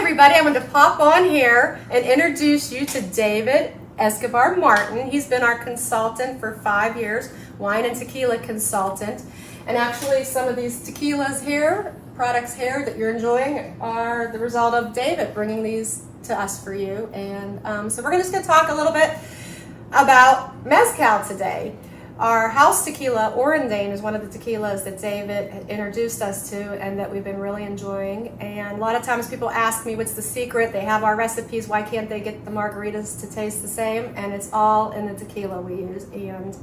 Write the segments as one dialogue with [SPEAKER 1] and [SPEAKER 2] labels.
[SPEAKER 1] everybody. I'm going to pop on here and introduce you to David Escobar Martin. He's been our consultant for 5 years, wine and tequila consultant. And actually some of these tequilas here, products here that you're enjoying are the result of David bringing these to us for you. And so we're just going to talk a little bit about mezcal today. Our house tequila, Orandane, is one of the tequilas that David introduced us to and that we've been really enjoying. And a lot of times people ask me what's the secret. They have our recipes. Why can't they get the margaritas to taste the same? And it's all in the tequila we use. And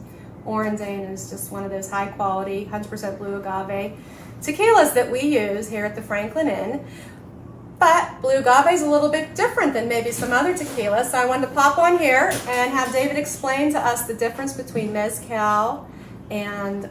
[SPEAKER 1] Orandane is just one of those high quality, 100% blue agave tequilas that we use here at the Franklin Inn. But blue agave is a little bit different than maybe some other tequilas. So I wanted to pop on here and have David explain to us the difference between mezcal and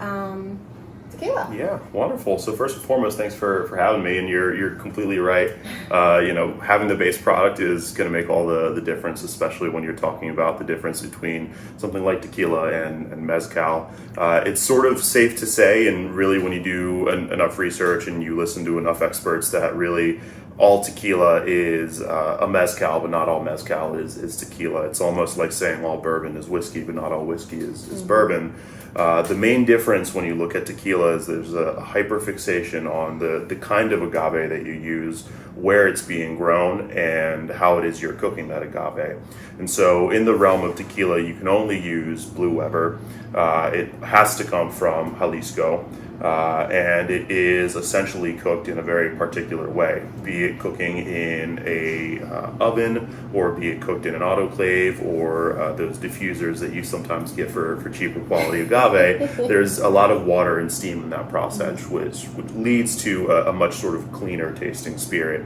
[SPEAKER 1] tequila.
[SPEAKER 2] Yeah, wonderful. So first and foremost, thanks for having me. And you're completely right. Having the base product is going to make all the difference, especially when you're talking about the difference between something like tequila and mezcal. It's sort of safe to say, and really when you do enough research and you listen to enough experts, that really all tequila is a mezcal, but not all mezcal is tequila. It's almost like saying all bourbon is whiskey, but not all whiskey is bourbon. The main difference when you look at tequila is there's a hyperfixation on the kind of agave that you use, where it's being grown, and how it is you're cooking that agave. And so in the realm of tequila, you can only use Blue Weber. It has to come from Jalisco. And it is essentially cooked in a very particular way, be it cooking in a oven, or be it cooked in an autoclave, or those diffusers that you sometimes get for cheaper quality agave. There's a lot of water and steam in that process, which leads to a much sort of cleaner tasting spirit.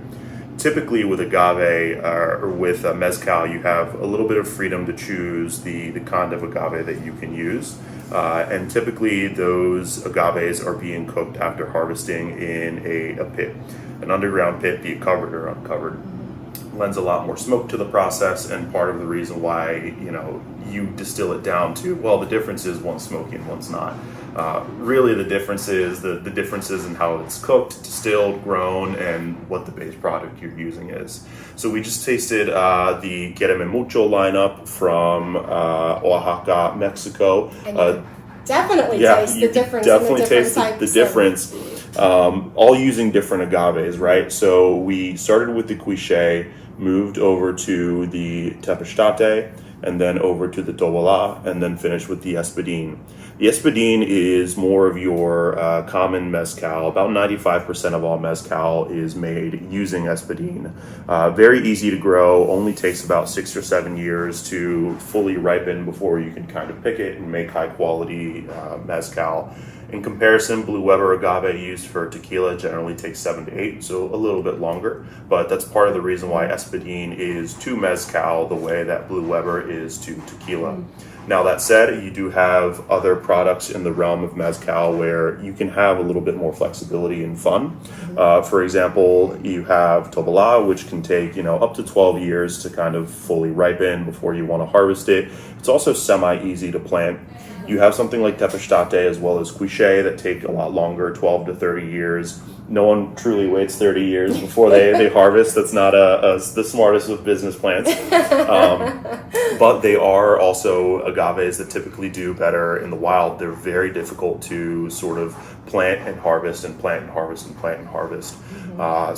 [SPEAKER 2] Typically with agave or with mezcal, you have a little bit of freedom to choose the kind of agave that you can use. And typically those agaves are being cooked after harvesting in a pit. An underground pit, be it covered or uncovered, lends a lot more smoke to the process, and part of the reason why you distill it down to, well, the difference is one's smoky and one's not. Really the difference is the differences in how it's cooked, distilled, grown, and what the base product you're using is. So we just tasted the Quiereme Mucho lineup from Oaxaca, Mexico.
[SPEAKER 1] And definitely taste the difference.
[SPEAKER 2] Definitely taste the difference. All using different agaves, right? So we started with the Quiche, moved over to the Tepestate, and then over to the Tobala, and then finished with the Espadín. The Espadín is more of your common mezcal. About 95% of all mezcal is made using Espadín. Very easy to grow, only takes about 6 or 7 years to fully ripen before you can kind of pick it and make high quality mezcal. In comparison, Blue Weber agave used for tequila generally takes 7 to 8, so a little bit longer. But that's part of the reason why Espadín is to mezcal the way that Blue Weber is to tequila. Now that said, you do have other products in the realm of mezcal where you can have a little bit more flexibility and fun. For example, you have Tobala, which can take up to 12 years to kind of fully ripen before you want to harvest it. It's also semi-easy to plant. You have something like Tepestate as well as Quiche that take a lot longer, 12 to 30 years. No one truly waits 30 years before they harvest. That's not the smartest of business plans. But they are also agaves that typically do better in the wild. They're very difficult to sort of plant and harvest and plant and harvest and plant and harvest.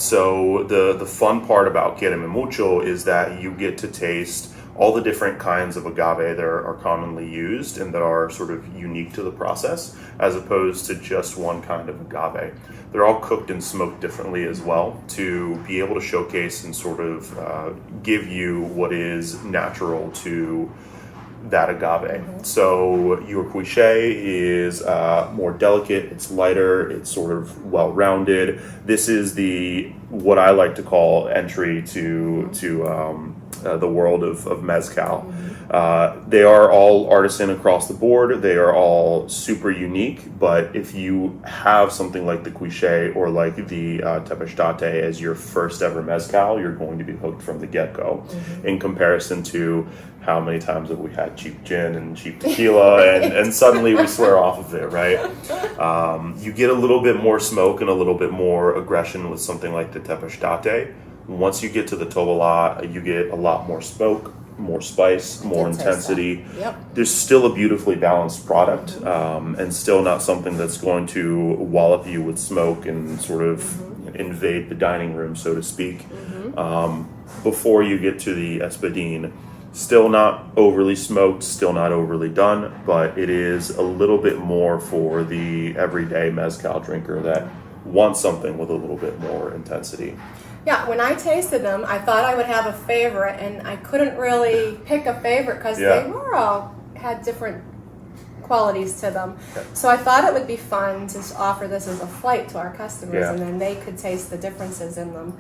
[SPEAKER 2] So the fun part about Quiereme Mucho is that you get to taste all the different kinds of agave that are commonly used and that are sort of unique to the process, as opposed to just one kind of agave. They're all cooked and smoked differently as well to be able to showcase and sort of give you what is natural to that agave. So your Quiche is more delicate, it's lighter, it's sort of well-rounded. This is what I like to call entry to the world of mezcal. They are all artisan across the board. They are all super unique, but if you have something like the Quiche or like the Tepestate as your first ever mezcal, you're going to be hooked from the get-go. In comparison to how many times have we had cheap gin and cheap tequila and suddenly we swear off of it, right? You get a little bit more smoke and a little bit more aggression with something like the Tepestate. Once you get to the Tovala, you get a lot more smoke, more spice, more intensity.
[SPEAKER 1] Yep.
[SPEAKER 2] There's still a beautifully balanced product, and still not something that's going to wallop you with smoke and sort of invade the dining room, so to speak. Before you get to the Espadín, still not overly smoked, still not overly done, but it is a little bit more for the everyday mezcal drinker that wants something with a little bit more intensity.
[SPEAKER 1] Yeah, when I tasted them, I thought I would have a favorite, and I couldn't really pick a favorite because they were all had different qualities to them. So I thought it would be fun to offer this as a flight to our customers, and then they could taste the differences in them.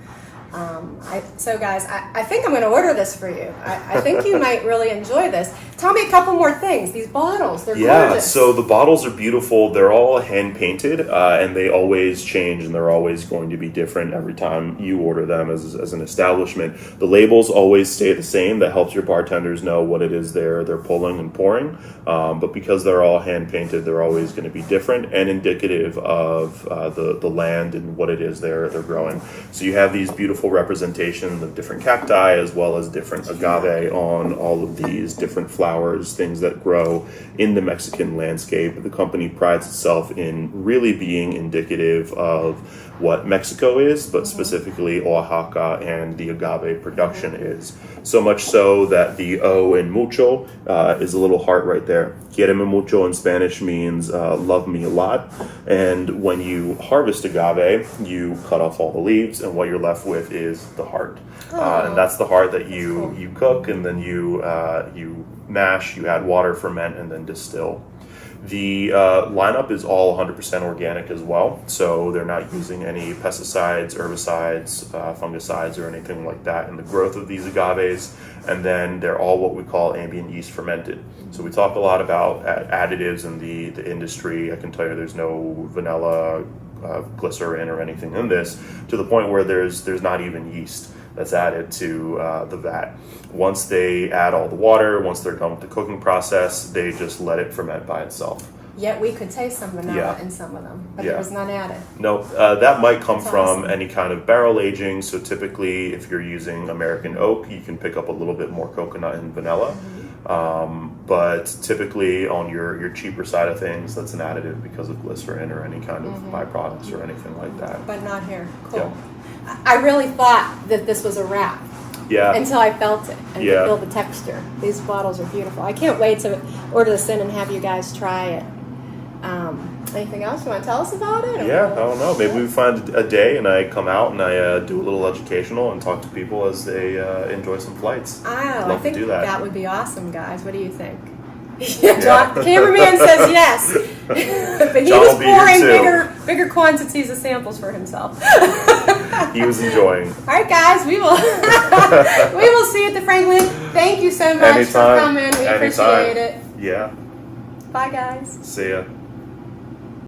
[SPEAKER 1] So guys, I think I'm going to order this for you. I think you might really enjoy this. Tell me a couple more things. These bottles, they're gorgeous.
[SPEAKER 2] So the bottles are beautiful. They're all hand painted, and they always change, and they're always going to be different every time you order them as an establishment. The labels always stay the same. That helps your bartenders know what it is they're pulling and pouring. But because they're all hand painted, they're always going to be different and indicative of the land and what it is they're growing. So you have these beautiful representation of different cacti as well as different agave on all of these different flowers, things that grow in the Mexican landscape. The company prides itself in really being indicative of what Mexico is, but specifically Oaxaca and the agave production is. So much so that the O in mucho is a little heart right there. Quiereme Mucho in Spanish means love me a lot. And when you harvest agave, you cut off all the leaves, and what you're left with is the heart. And that's the heart that you cook, and then you mash, you add water, ferment, and then distill. The lineup is all 100% organic as well, so they're not using any pesticides, herbicides, fungicides, or anything like that in the growth of these agaves, and then they're all what we call ambient yeast fermented. So we talk a lot about additives in the industry. I can tell you there's no vanilla, glycerin, or anything in this, to the point where there's not even yeast that's added to the vat. Once they add all the water, once they're done with the cooking process, they just let it ferment by itself.
[SPEAKER 1] Yet we could taste some vanilla in some of them, but there was none added.
[SPEAKER 2] No, that might come from
[SPEAKER 1] awesome.
[SPEAKER 2] any kind of barrel aging. So typically, if you're using American oak, you can pick up a little bit more coconut and vanilla. But typically on your cheaper side of things, that's an additive because of glycerin or any kind of byproducts or anything like that.
[SPEAKER 1] But not here. Cool. I really thought that this was a wrap. Until I felt it and could feel the texture. These bottles are beautiful. I can't wait to order this in and have you guys try it. Anything else you want to tell us about it?
[SPEAKER 2] I don't know. Maybe we find a day and I come out and I do a little educational and talk to people as they enjoy some flights.
[SPEAKER 1] I think
[SPEAKER 2] to do that.
[SPEAKER 1] Would be awesome, guys. What do you think? John, the cameraman says yes, but he was pouring bigger quantities of samples for himself.
[SPEAKER 2] He was enjoying.
[SPEAKER 1] All right, guys, we will see you at the Franklin. Thank you so much for coming. We appreciate it.
[SPEAKER 2] Yeah.
[SPEAKER 1] Bye, guys.
[SPEAKER 2] See ya.